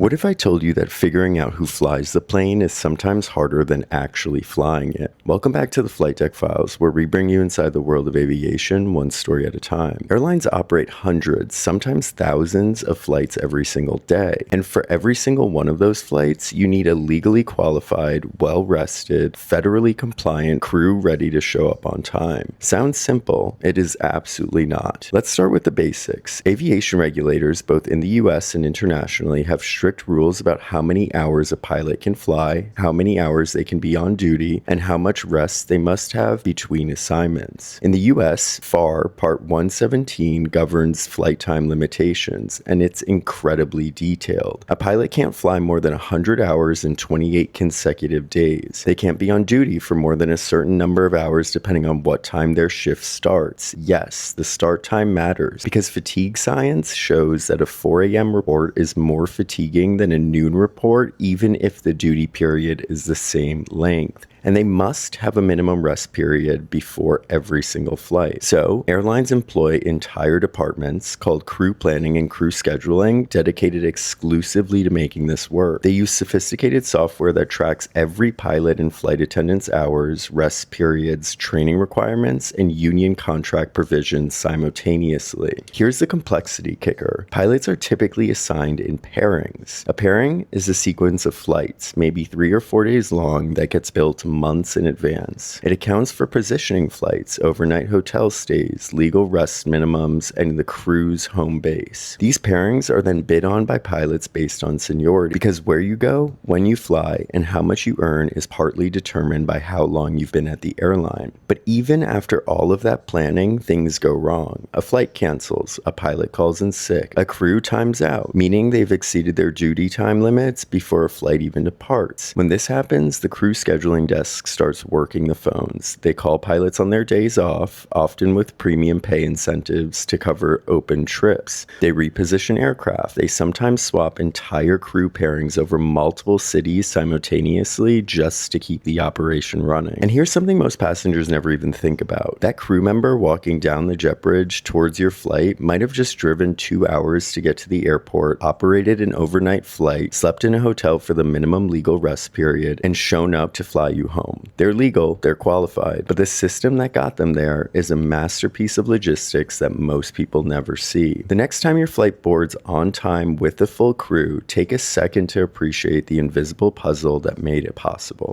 What if I told you that figuring out who flies the plane is sometimes harder than actually flying it? Welcome back to the Flight Deck Files, where we bring you inside the world of aviation, one story at a time. Airlines operate hundreds, sometimes thousands of flights every single day. And for every single one of those flights, you need a legally qualified, well-rested, federally compliant crew ready to show up on time. Sounds simple. It is absolutely not. Let's start with the basics. Aviation regulators, both in the US and internationally, have strict rules about how many hours a pilot can fly, how many hours they can be on duty, and how much rest they must have between assignments. In the US, FAR Part 117 governs flight time limitations, and it's incredibly detailed. A pilot can't fly more than 100 hours in 28 consecutive days. They can't be on duty for more than a certain number of hours depending on what time their shift starts. Yes, the start time matters, because fatigue science shows that a 4 a.m. report is more fatiguing than a noon report, even if the duty period is the same length. And they must have a minimum rest period before every single flight. So, airlines employ entire departments called crew planning and crew scheduling, dedicated exclusively to making this work. They use sophisticated software that tracks every pilot and flight attendant's hours, rest periods, training requirements, and union contract provisions simultaneously. Here's the complexity kicker. Pilots are typically assigned in pairings. A pairing is a sequence of flights, maybe 3 or 4 days long, that gets built months in advance. It accounts for positioning flights, overnight hotel stays, legal rest minimums, and the crew's home base. These pairings are then bid on by pilots based on seniority, because where you go, when you fly, and how much you earn is partly determined by how long you've been at the airline. But even after all of that planning, things go wrong. A flight cancels, a pilot calls in sick, a crew times out, meaning they've exceeded their duty time limits before a flight even departs. When this happens, the crew scheduling desk starts working the phones. They call pilots on their days off, often with premium pay incentives to cover open trips. They reposition aircraft. They sometimes swap entire crew pairings over multiple cities simultaneously just to keep the operation running. And here's something most passengers never even think about. That crew member walking down the jet bridge towards your flight might have just driven 2 hours to get to the airport, operated an overnight flight, slept in a hotel for the minimum legal rest period, and shown up to fly you home. They're legal, they're qualified, but the system that got them there is a masterpiece of logistics that most people never see. The next time your flight boards on time with the full crew, take a second to appreciate the invisible puzzle that made it possible.